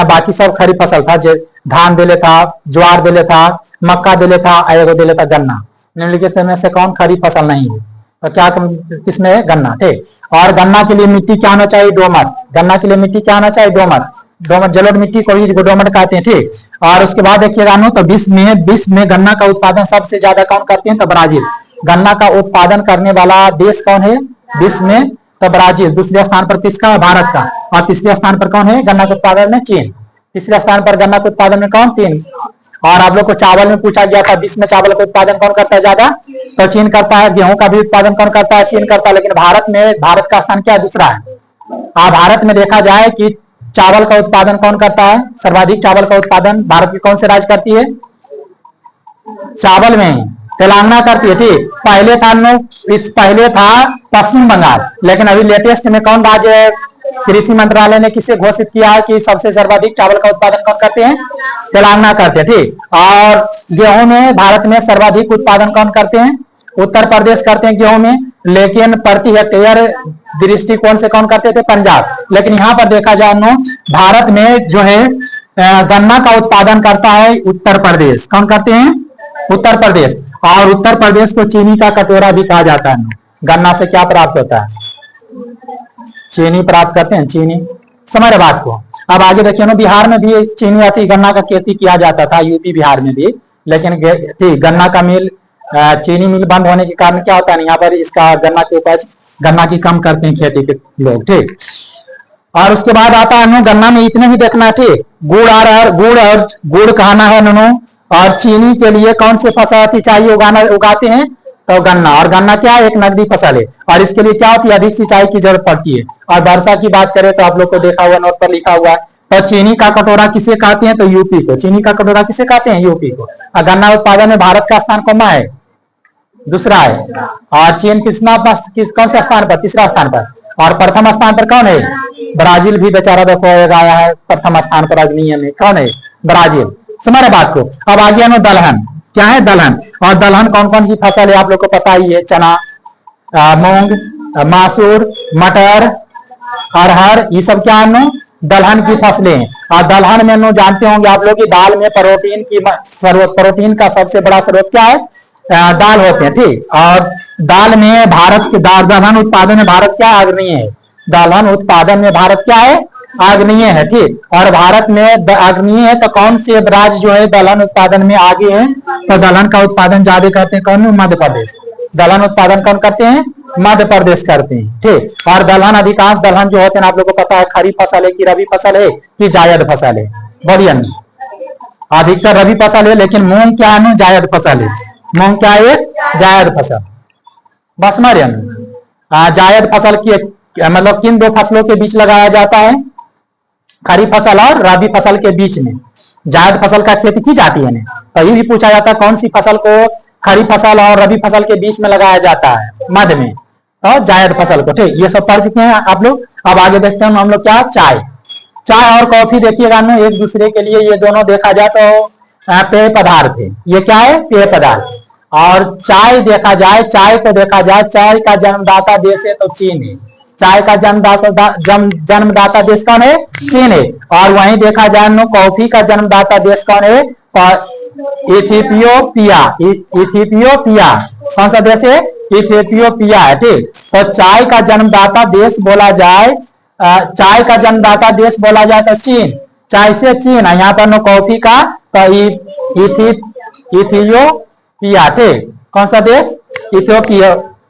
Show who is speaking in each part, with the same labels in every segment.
Speaker 1: बाकी सब खरीफ फसल था, धान देले था, ज्वार देले था, मक्का देले था, एगो देले था गन्ना। निम्नलिखित में से कौन खरीफ फसल नहीं है? तो क्या किसमें है? गन्ना। ठीक। और गन्ना के लिए मिट्टी क्या होना चाहिए? दोमट। गन्ना के लिए मिट्टी क्या होना चाहिए? दोमट। दोमट जलोढ़ मिट्टी को ही दोमट कहते हैं। ठीक। और उसके बाद देखिएगा तो विश्व में गन्ना का उत्पादन सबसे ज्यादा कौन करते हैं? तो ब्राजील। गन्ना का उत्पादन करने वाला देश कौन है विश्व में? तो ब्राजील। दूसरे स्थान पर किसका? भारत का। और तीसरे स्थान पर कौन है गन्ना के उत्पादन में? चीन। तीसरे स्थान पर गन्ना के उत्पादन में कौन? चीन। और आप लोग को चावल में पूछा गया था, विश्व में चावल का उत्पादन कौन करता है ज्यादा? तो चीन करता है। गेहूं का भी उत्पादन कौन करता है? चीन करता है। लेकिन भारत का स्थान क्या है? दूसरा है। भारत में देखा जाए कि चावल का उत्पादन कौन करता है? सर्वाधिक चावल का उत्पादन भारत की कौन से राज्य करती है? चावल में तेलंगाना करती है। ठीक। पहले था पश्चिम बंगाल, लेकिन अभी लेटेस्ट में कौन राज्य है? कृषि मंत्रालय ने किसे घोषित किया है कि सबसे सर्वाधिक चावल का उत्पादन कौन करते हैं? तेलंगाना करते हैं। ठीक। और गेहूं में भारत में सर्वाधिक उत्पादन कौन करते हैं? उत्तर प्रदेश करते हैं गेहूं में, लेकिन प्रति हेक्टेयर दृष्टिकोण से कौन करते थे? पंजाब। लेकिन यहाँ पर देखा जाए भारत में जो है गन्ना का उत्पादन करता है उत्तर प्रदेश। कौन करते हैं? उत्तर प्रदेश। और उत्तर प्रदेश को चीनी का कटोरा भी कहा जाता है। गन्ना से क्या प्राप्त होता है? चीनी प्राप्त करते हैं। चीनी। समझ रहे बात को? अब आगे देखिए बिहार में भी चीनी आती गन्ना का खेती किया जाता था, यूपी बिहार में भी। लेकिन गन्ना का मिल चीनी मिल बंद होने के कारण क्या होता है? यहाँ पर इसका गन्ना की उपज गन्ना की कम करते हैं खेती के लोग। ठीक। और उसके बाद आता है गन्ना में इतने ही देखना है। ठीक। गुड़ कहना है और चीनी के लिए कौन सी फसल चाहिए उगाते हैं? तो गन्ना। और गन्ना क्या है? एक नकदी फसल है। और इसके लिए क्या होती है? अधिक सिंचाई की जरूरत पड़ती है। और वर्षा की बात करें तो आप लोग को देखा हुआ नोट पर लिखा हुआ है। तो चीनी का कटोरा किसे कहते हैं? तो यूपी को। चीनी का कटोरा किसे कहते हैं? यूपी को। और गन्ना उत्पादन में भारत का स्थान कौन है? दूसरा है। और चीन कौन से स्थान पर? तीसरा स्थान पर। और प्रथम स्थान पर कौन है? ब्राजील भी बेचारा देखो आया है प्रथम स्थान पर अग्निय में। कौन है? ब्राजील। समझ बात को? अब आगे दलहन। क्या है? दलहन। और दलहन कौन कौन की फसल है? आप लोग को पता ही है। चना, मूंग, मसूर, मटर, अरहर, ये सब क्या है? दलहन की फसलें। और दलहन में जानते होंगे आप लोग कि दाल में प्रोटीन का सबसे बड़ा स्रोत क्या है? दाल होते हैं। ठीक। और दाल में दलहन उत्पादन में भारत क्या अग्रणीय है? दलहन उत्पादन में भारत क्या है? अग्रणीय है। ठीक। और भारत में अग्रणीय है तो कौन से राज्य जो है दलहन उत्पादन में आगे है? तो दलहन का उत्पादन ज्यादा करते हैं कौन? मध्य प्रदेश। दलहन उत्पादन कौन करते हैं? मध्य प्रदेश करते हैं। ठीक। और दलहन अधिकांश दलहन जो होते हैं आप लोग को पता है खरीफ फसल है कि रबी फसल है कि जायद फसल है? बढ़िया। अधिकतर रबी फसल है, लेकिन मूंग क्या है? जायद फसल है। मूंग क्या है? जायद फसल। बस जायद फसल की मतलब किन दो फसलों के बीच लगाया जाता है? खरीफ फसल और रबी फसल के बीच में जायद फसल का खेती की जाती है। तो ये भी पूछा जाता है कौन सी फसल को खरीफ फसल और रबी फसल के बीच में लगाया जाता है? मध्य में। तो जायद फसल को। ठीक। ये सब पढ़ चुके हैं आप लोग। अब आगे देखते हैं हम लोग क्या? चाय और कॉफी देखिएगा एक दूसरे के लिए ये दोनों देखा जाए तो पेय पदार्थ है। ये क्या है? पेय पदार्थ। और चाय देखा जाए चाय का जन्मदाता देश है तो चीन है। चाय का जन्मदाता देश कौन है? चीन है। और वहीं देखा जाए कॉफी का जन्मदाता देश कौन है? इथियोपिया। कौन सा देश है? इथियोपिया है। ठीक। तो चाय का जन्मदाता देश बोला जाए तो चीन। चाय से चीन। यहाँ पर कॉफी का तो इथियोपिया। ठीक। कौन सा देश?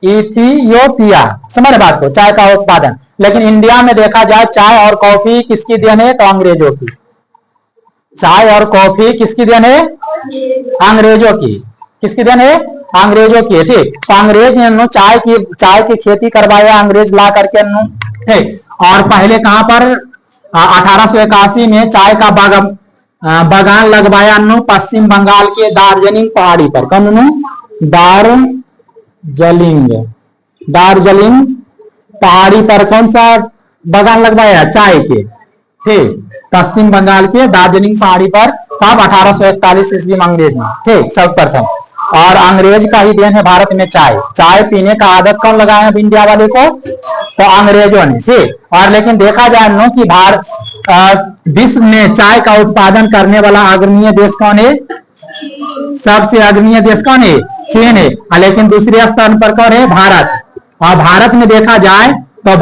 Speaker 1: इथियोपिया। समझ बात को? चाय का उत्पादन। लेकिन इंडिया में देखा जाए चाय और कॉफी किसकी देन है? तो अंग्रेजों की। चाय और कॉफी किसकी देन है? अंग्रेजों की। किसकी देन है? अंग्रेजों की। ठीक। तो अंग्रेज ने चाय की खेती करवाया अंग्रेज ला करके। ठीक। और पहले कहां पर? 1881 में चाय का बागान लगवाया पश्चिम बंगाल के दार्जिलिंग पहाड़ी पर। कौन? दार्जिलिंग पहाड़ी पर कौन सा बागान लगवाया? चाय के। ठीक। पश्चिम बंगाल के दार्जिलिंग पहाड़ी पर कब? 1841 ईस्वी में अंग्रेज में। ठीक। सर्वप्रथम। और अंग्रेज का ही देन है भारत में चाय। चाय पीने का आदत कौन लगाया है इंडिया वाले को? तो अंग्रेजों ने, ठीक। और लेकिन देखा जाए नो कि भारत विश्व में चाय का उत्पादन करने वाला अग्रणीय देश कौन है? सबसे अग्रणीय देश कौन है? चीन है। लेकिन दूसरे स्थान पर कौन है? भारत। और भारत में देखा जाए तो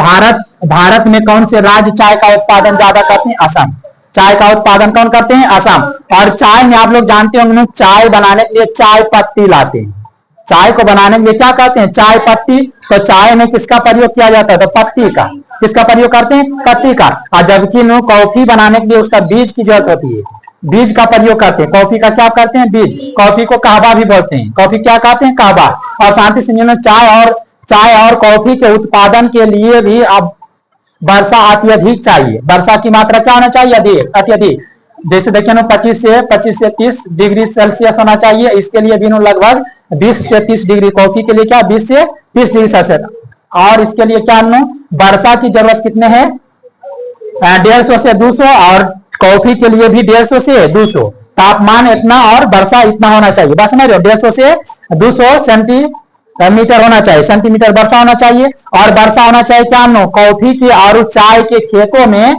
Speaker 1: भारत में कौन से राज्य चाय का उत्पादन ज्यादा करते हैं? असम। चाय का उत्पादन कौन करते हैं? असम। और चाय में आप लोग जानते होंगे चाय बनाने के लिए चाय पत्ती लाते हैं। चाय को बनाने के लिए क्या करते हैं? चाय पत्ती। तो चाय में किसका प्रयोग किया जाता है? तो पत्ती का। किसका प्रयोग करते हैं? पत्ती का। और जबकि कॉफी बनाने के लिए उसका बीज की जरूरत होती है, बीज का प्रयोग करते हैं। कॉफी का क्या करते हैं? बीज। कॉफी को कहवा भी बोलते हैं। कॉफी क्या कहते हैं? कहवा। और साथ ही चाय और कॉफी के उत्पादन के लिए भी अब वर्षा अत्यधिक चाहिए। वर्षा की मात्रा क्या होना चाहिए? अत्यधिक। जैसे देखिए 25 से 30 डिग्री सेल्सियस होना चाहिए। इसके लिए भी लगभग 20 से 30 डिग्री। कॉफी के लिए क्या? 20 से 30 डिग्री सेल्सियस। और इसके लिए क्या वर्षा की जरूरत कितने है? 150 से 200। और कॉफी के लिए भी 150 से 200। तापमान इतना और वर्षा इतना होना चाहिए। बस समझ रहे हो? 150 से 200 सेंटीमीटर होना चाहिए, सेंटीमीटर वर्षा होना चाहिए। और वर्षा होना चाहिए क्या? कॉफी के और चाय के खेतों में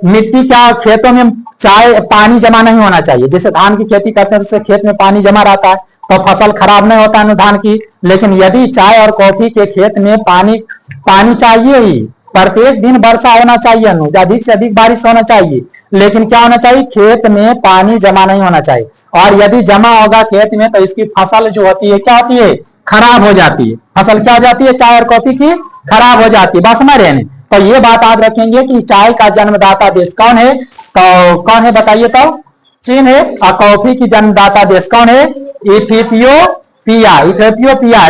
Speaker 1: मिट्टी क्या? खेतों में चाय पानी जमा नहीं होना चाहिए। जैसे धान की खेती करते हैं तो खेत में पानी जमा रहता है तो फसल खराब नहीं होता है धान की। लेकिन यदि चाय और कॉफी के खेत में पानी चाहिए ही, प्रत्येक दिन वर्षा होना चाहिए, अधिक से अधिक बारिश होना चाहिए। लेकिन क्या होना चाहिए? खेत में पानी जमा नहीं होना चाहिए। और यदि जमा होगा खेत में तो इसकी फसल जो होती है क्या होती है? खराब हो जाती है। फसल क्या हो जाती है? चाय और कॉफी की खराब हो जाती है। बस समझ रहे हैं? तो ये बात याद रखेंगे कि चाय का जन्मदाता देश कौन है? तो कौन है बताइए? तो चीन है। और कॉफी की जन्मदाता देश कौन है? इथियोपिया।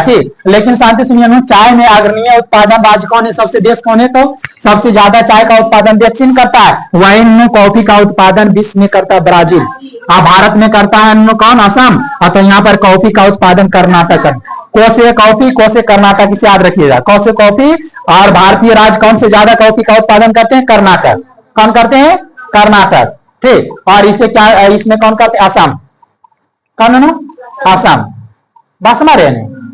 Speaker 1: ठीक। लेकिन शांति सुनिए, चाय में अग्रणीय उत्पादन राज्य कौन है? सबसे देश कौन है? तो सबसे ज्यादा चाय का उत्पादन देश चीन करता है। वहीं कॉफी का उत्पादन विश्व में करता है ब्राजील। भारत में करता है कौन? असम। तो यहाँ पर कॉफी का उत्पादन कर्नाटक। कोसे कॉफी, कोसे कर्नाटक, इसे याद रखिएगा। कोसे कॉफी। और भारतीय राज्य कौन से ज्यादा कॉफी का उत्पादन करते हैं? कर्नाटक। कौन करते हैं? कर्नाटक। ठीक। और इसे क्या? इसमें कौन करते हैं? असम। कौन? असम। बस हमारे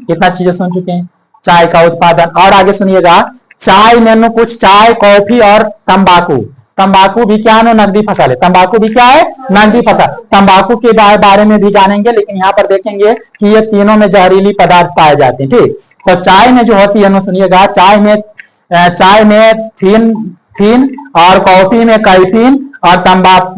Speaker 1: कितना चीजें सुन चुके हैं चाय का उत्पादन। और आगे सुनिएगा, चाय में कुछ चाय, कॉफी और तंबाकू। तंबाकू भी क्या है? नकदी फसल है। तंबाकू भी क्या है? नकदी फसल। तंबाकू के बारे में भी जानेंगे, लेकिन यहाँ पर देखेंगे कि ये तीनों में जहरीली पदार्थ पाए जाते हैं। ठीक। तो चाय में जो होती है सुनिएगा, चाय में थीन और कॉफी में कैफीन और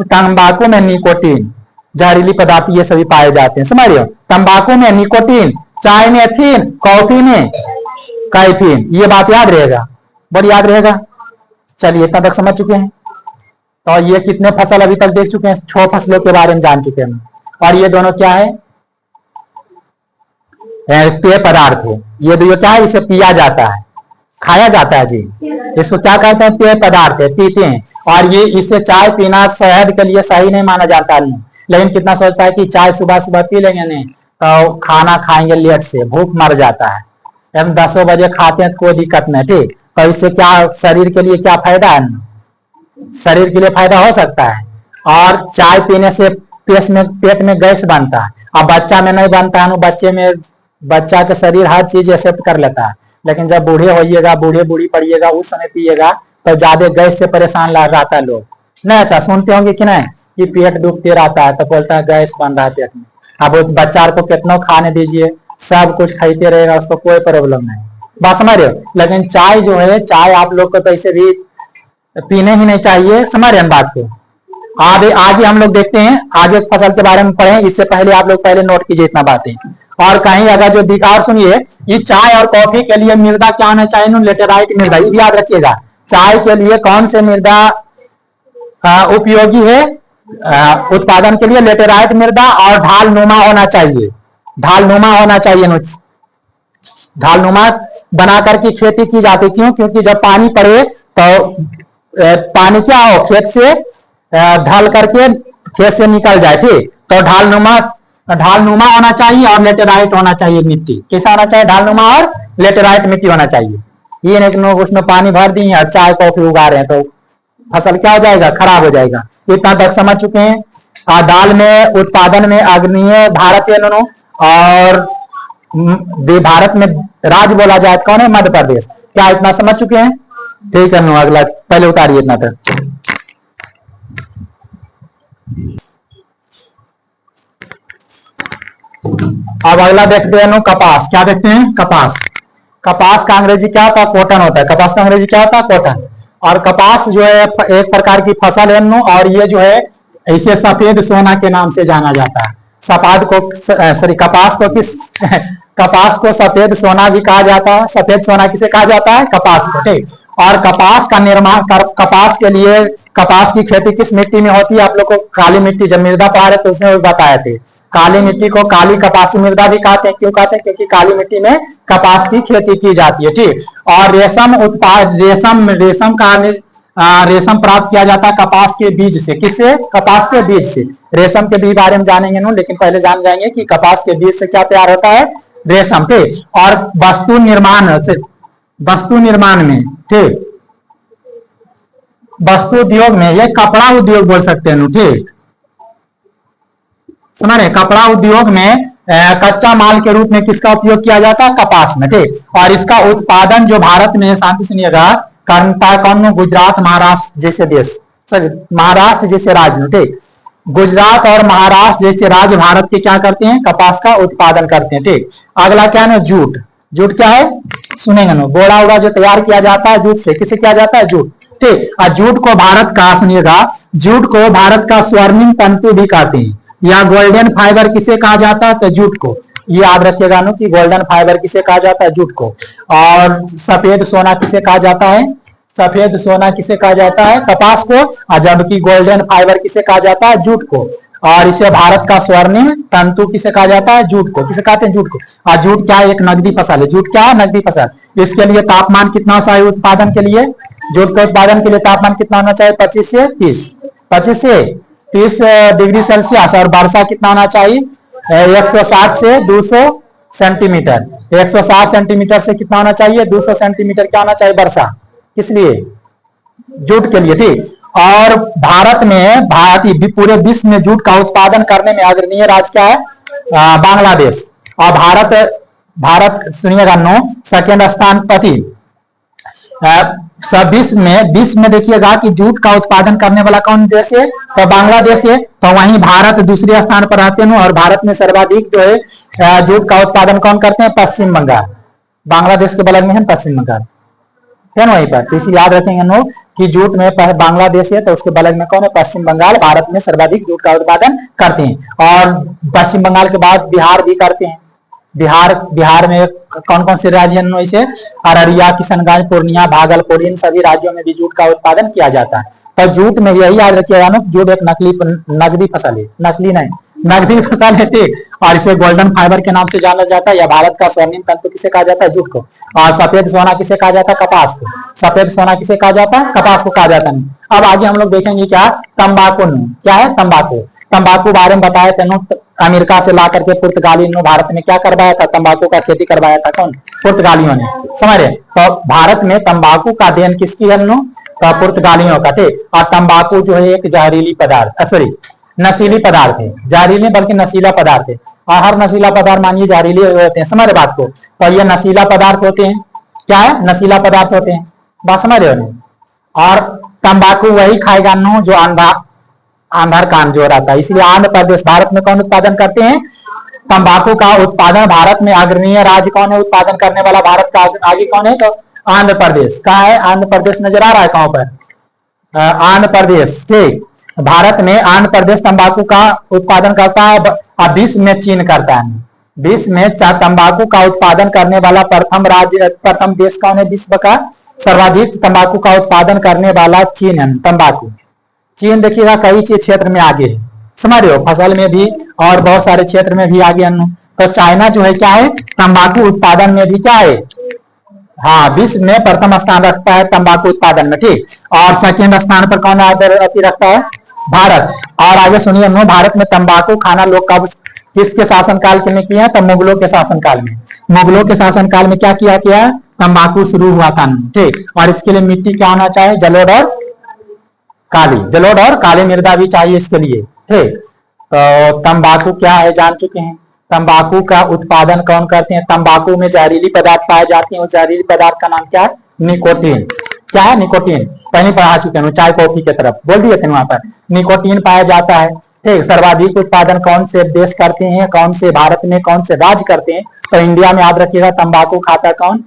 Speaker 1: तंबाकू में निकोटीन, जहरीली पदार्थ ये सभी पाए जाते हैं। समझ रहे हो? तंबाकू में निकोटीन, चाय में एथीन, कॉफी में कैफीन। ये बात याद रहेगा, बड़ी याद रहेगा। चलिए इतना तक समझ चुके हैं। तो ये कितने फसल अभी तक देख चुके हैं? 6 फसलों के बारे में जान चुके हैं। और ये दोनों क्या है? पेय पदार्थ है। ये दोनों क्या है? इसे पिया जाता है, खाया जाता है जी। इसको क्या कहते हैं? पेय पदार्थ है, पीते हैं। और ये इससे चाय पीना सेहत के लिए सही नहीं माना जाता है। लेकिन कितना सोचता है कि चाय सुबह सुबह पी लेंगे नहीं तो खाना खाएंगे लेट से, भूख मर जाता है। हम 10 बजे खाते हैं तो कोई दिक्कत नहीं। ठीक। तो इससे क्या शरीर के लिए क्या फायदा है? शरीर के लिए फायदा हो सकता है। और चाय पीने से पेट में गैस बनता है। अब बच्चा में नहीं बनता है। बच्चा के शरीर हर चीज एक्सेप्ट कर लेता है। लेकिन जब बूढ़े होइएगा, बूढ़ी पड़िएगा, उस समय पिएगा तो ज्यादा गैस से परेशान रहता है लोग। नहीं? अच्छा, सुनते होंगे कि नहीं कि पेट दुखते रहता है तो बोलता है गैस बन रहा है पेट में। अब बच्चा को कितना खाने दीजिए, सब कुछ खाते रहेगा, उसको कोई प्रॉब्लम नहीं। बात समझ रहे हो? लेकिन चाय जो है, चाय आप लोग को तो इसे भी पीने ही नहीं चाहिए। समझ रहे हैं बात को? आगे हम लोग देखते हैं, आगे फसल के बारे में पढ़ें। इससे पहले आप लोग पहले नोट कीजिए इतना बातें। और कहीं अगर जो दिखार सुनिए, ये चाय और कॉफी के लिए मृदा क्या होना चाहिए? लेटेराइट मृदा। ये भी याद रखिएगा। चाय के लिए कौन से मृदा उपयोगी है उत्पादन के लिए? लेटेराइट मृदा। और ढालनुमा होना चाहिए। ढालनुमा होना चाहिए। ढालनुमा बनाकर की खेती की जाती। क्यों? क्योंकि जब पानी पड़े तो पानी क्या हो, खेत से ढाल करके खेत से निकल जाए। ठीक। तो ढालनुमा होना चाहिए और लेटेराइट होना चाहिए मिट्टी। कैसा होना चाहिए? ढालनुमा और लेटेराइट मिट्टी होना चाहिए। ये नहीं उसमें पानी भर दिए और चाय कॉफी उगा रहे हैं तो फसल क्या हो जाएगा? खराब हो जाएगा। इतना तक समझ चुके हैं। दाल में उत्पादन में अग्रणीय भारत है और भारत में राज्य बोला जाए कौन है? मध्य प्रदेश। क्या इतना समझ चुके हैं? ठीक है, अगला पहले उतारिए इतना तक। अब अगला देखते हैं कपास। क्या देखते हैं? कपास। कपास का अंग्रेजी क्या होता है? कॉटन होता है। कपास का अंग्रेजी क्या होता है? कॉटन। और कपास जो है एक प्रकार की फसल है, और ये जो है इसे सफेद सोना के नाम से जाना जाता है। सफाद को सॉरी कपास को किस कपास को सफेद सोना भी कहा जाता है। सफेद सोना किसे कहा जाता है? कपास को। ठीक। और कपास का निर्माण कपास के लिए कपास की खेती किस मिट्टी में होती है? आप लोग को काली मिट्टी, जब मृदा पढ़ा रहे तो उसमें भी बताए थे। काली मिट्टी को काली कपासी मृदा भी कहते हैं। क्यों कहते हैं? क्योंकि काली मिट्टी में कपास की खेती की जाती है। ठीक। और रेशम उत्पाद रेशम का रेशम प्राप्त किया जाता है कपास के बीज से। किससे? कपास के बीज से। रेशम के बीज बारे में जानेंगे ना, लेकिन पहले जान जाएंगे कि कपास के बीज से क्या तैयार होता है? रेशम। ठीक। और वस्तु निर्माण में, ठीक, वस्तु उद्योग में, ये कपड़ा उद्योग बोल सकते हैं। ठीक, समझ रहे? कपड़ा उद्योग में कच्चा माल के रूप में किसका उपयोग किया जाता है? कपास में। ठीक। और इसका उत्पादन जो भारत में, शांति सुनिएगा, करता कौन? गुजरात, महाराष्ट्र जैसे देश, सॉरी महाराष्ट्र जैसे राज्य। ठीक। गुजरात और महाराष्ट्र जैसे राज्य भारत के क्या करते हैं? कपास का उत्पादन करते हैं। ठीक। अगला क्या है? जूट। जूट क्या है? सुनेंगे ना, बोरा उड़ा जो तैयार किया जाता है जूट से, किसे किया जाता है? जूट। ठीक। और जूट को भारत का, सुनिएगा, जूट को भारत का स्वर्णिम तंतु भी कहते हैं, या गोल्डन फाइबर किसे कहा जाता है? तो जूट को। ये याद रखिएगा ना कि गोल्डन फाइबर किसे कहा जाता है? जूट को। और सफेद सोना किसे कहा जाता है? सफेद सोना किसे कहा जाता है? कपास को। और जबकि गोल्डन फाइबर किसे कहा जाता है? जूट को। और इसे भारत का स्वर्णिम तंतु किसे कहा जाता है? जूट को। किसे कहते हैं? जूट को। और जूट क्या है? एक नकदी फसल है। जूट क्या है? नकदी फसल। इसके लिए तापमान कितना चाहिए उत्पादन के लिए? जूट के उत्पादन के लिए तापमान कितना होना चाहिए? 25 से 30 डिग्री सेल्सियस। और वर्षा कितना होना चाहिए? 160 से 200 सेंटीमीटर। 160 सेंटीमीटर से कितना होना चाहिए? 200 सेंटीमीटर क्या होना चाहिए? वर्षा। किस लिए? जूट के लिए। ठीक। और भारत में, पूरे विश्व में जूट का उत्पादन करने में अग्रणीय राज्य क्या है? बांग्लादेश। और भारत सुनिएगा नो, सेकेंड स्थान पर सब विश्व में देखिएगा कि जूट का उत्पादन करने वाला कौन देश है? तो बांग्लादेश है। तो वहीं भारत दूसरे स्थान पर आते हैं। और भारत में सर्वाधिक जो है जूट का उत्पादन कौन करते हैं? पश्चिम बंगाल। बांग्लादेश के बगल में है पश्चिम बंगाल, है ना, वहीं पर। तो इसे याद रखेंगे नो कि जूट में बांग्लादेश है, तो उसके बगल में कौन है? पश्चिम बंगाल। भारत में सर्वाधिक जूट का उत्पादन करते हैं। और पश्चिम बंगाल के बाद बिहार भी करते हैं। बिहार में कौन कौन से राज्य हैं? इसे अररिया, किशनगंज, पूर्णिया, भागलपुर, इन सभी राज्यों में भी जूट का उत्पादन किया जाता है। तो जूट में यही याद रखिएगा ना, जूट एक नकदी फसल है। नकली नहीं, नकदी फसल है। ठीक। और इसे गोल्डन फाइबर के नाम से जाना जाता है, या भारत का स्वर्णिम तंतु किसे कहा जाता है? जूट को। और सफेद सोना किसे कहा जाता है? कपास को। सफेद सोना किसे कहा जाता है? कपास को कहा जाता है। अब आगे हम लोग देखेंगे क्या? तंबाकू। क्या है? तंबाकू। तंबाकू बारे में बताया था, अमेरिका से ला करके पुर्तगाली ने भारत में क्या करवाया था? तंबाकू का खेती करवाया था। कौन? पुर्तगालियों ने। समझ रहे? तो भारत में तंबाकू का देन किसकी है? तो पुर्तगालियों का। ठीक। और तंबाकू जो है एक जहरीली पदार्थ, सॉरी नशीली पदार्थ है। जहरीली बल्कि नशीला पदार्थ है। और हर नशीला पदार्थ मानिए जहरीले होते हैं। समझ रहे बात को? तो ये नशीला पदार्थ होते हैं। क्या है? नशीला पदार्थ होते हैं। बात समझ रहे हो? और तंबाकू वही खाएगा नो जो आंधार कान जो रहता है। इसलिए आंध्र प्रदेश भारत में कौन उत्पादन करते हैं? तंबाकू का उत्पादन भारत में अग्रणीय राज्य कौन है? उत्पादन करने वाला भारत का आगे कौन है? तो आंध्र प्रदेश। कहाँ है? आंध्र प्रदेश नजर आ रहा है कहां पर? आंध्र प्रदेश। ठीक। भारत में आंध्र प्रदेश तंबाकू का उत्पादन करता है। और विश्व में चीन करता है। विश्व में तंबाकू का उत्पादन करने वाला प्रथम देश कौन है? विश्व का सर्वाधिक तंबाकू का उत्पादन करने वाला चीन है। तंबाकू चीन देखिएगा कई क्षेत्र में आगे है। समझ रहे हो? फसल में भी और बहुत सारे क्षेत्र में भी आगे। तो चाइना जो है क्या है? तंबाकू उत्पादन में भी क्या है? हाँ, विश्व में प्रथम स्थान रखता है तंबाकू उत्पादन में। ठीक। और सेकेंड स्थान पर कौन रखता है? भारत। और आगे सुनिए, भारत में तंबाकू खाना लोग कब किसके शासनकाल के में किया? तो मुगलों के शासनकाल में। मुगलों के शासनकाल में क्या किया गया? तंबाकू शुरू हुआ था। ठीक। और इसके लिए मिट्टी क्या होना चाहिए? जलोढ़ और काली मृदा भी चाहिए इसके लिए। ठीक। तो तंबाकू क्या है जान चुके हैं। तंबाकू का उत्पादन कौन करते हैं? तंबाकू में जहरीली पदार्थ पाए जाते हैं, उस जहरीली पदार्थ का नाम क्या है? निकोटीन। क्या है? निकोटीन। कहीं पढ़ा चुके हैं, चाय कॉफी की तरफ बोल दिए थे वहां पर निकोटीन पाया जाता है। ठीक, सर्वाधिक उत्पादन कौन से देश करते हैं? कौन से भारत में कौन से राज्य करते हैं? तो इंडिया में याद रखिएगा तंबाकू खाता कौन?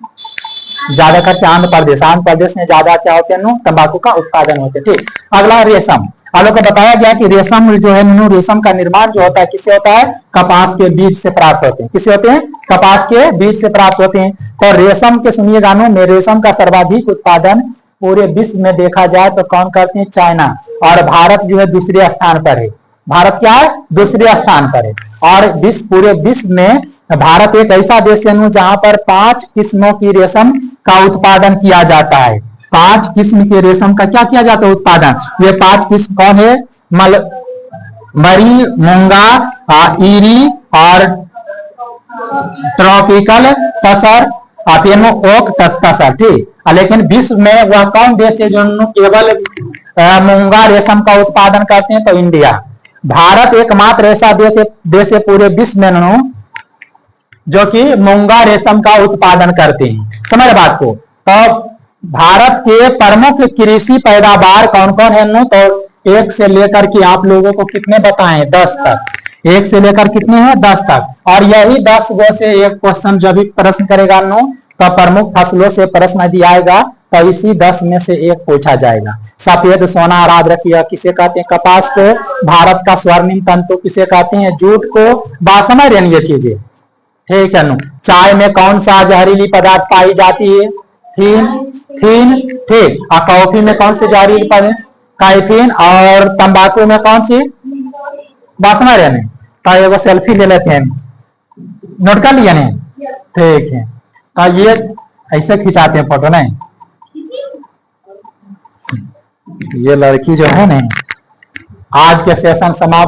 Speaker 1: ज्यादा करके आंध्र प्रदेश। आंध्र प्रदेश में ज्यादा क्या होते हैं? तंबाकू का उत्पादन होते हैं। ठीक, अगला रेशम। आप लोग को बताया गया कि रेशम जो है रेशम का निर्माण जो होता है किससे होता है? कपास के बीज से प्राप्त होते हैं। किससे होते हैं? कपास के बीज से प्राप्त होते हैं। तो रेशम के सुनिएगा में रेशम का सर्वाधिक उत्पादन पूरे विश्व में देखा जाए तो कौन करते हैं? चाइना। और भारत जो है दूसरे स्थान पर है। भारत क्या है? दूसरे स्थान पर है। और पूरे विश्व में भारत एक ऐसा देश है जहां पर 5 किस्मों की रेशम का उत्पादन किया जाता है। 5 किस्म के रेशम का क्या किया जाता है? उत्पादन। ये 5 किस्म कौन है? मरी, मूंगा, ईरी और ट्रॉपिकल तसर, ओक तसर। ठीक, लेकिन विश्व में वह कौन देश है जो केवल मूंगा रेशम का उत्पादन करते हैं? तो इंडिया। भारत एकमात्र ऐसा देश है पूरे विश्व में जो कि मूंगा रेशम का उत्पादन करते हैं। समझ बात को। तो भारत के प्रमुख कृषि पैदावार कौन कौन है? तो 1 से लेकर के आप लोगों को कितने बताएं? 10 तक। 1 से लेकर कितने हैं? 10 तक। और यही 10 गो से एक क्वेश्चन जब भी प्रश्न करेगा तो प्रमुख फसलों से प्रश्न दिया आएगा तो इसी 10 में से एक पूछा जाएगा। सफेद सोना याद रखिए किसे कहते हैं? कपास को। भारत का स्वर्णिम तंतु किसे कहते हैं? जूट को। बात समझ रहे हैं ये चीजें? ठीक है। चाय में कौन सा जहरीली पदार्थ पाई जाती है? थीन। ठीक, और कॉफी में कौन से जहरीली पदार्थ? कैफीन। और तंबाकू में कौन सी? बात समझ रहे हैं? तो ये वो सेल्फी ले लेते हैं, नोट कर लिया नहीं? ठीक है। ये ऐसे खिंचाते हैं फोटो नहीं? ये लड़की जो है ना, आज के सेशन समाप्त।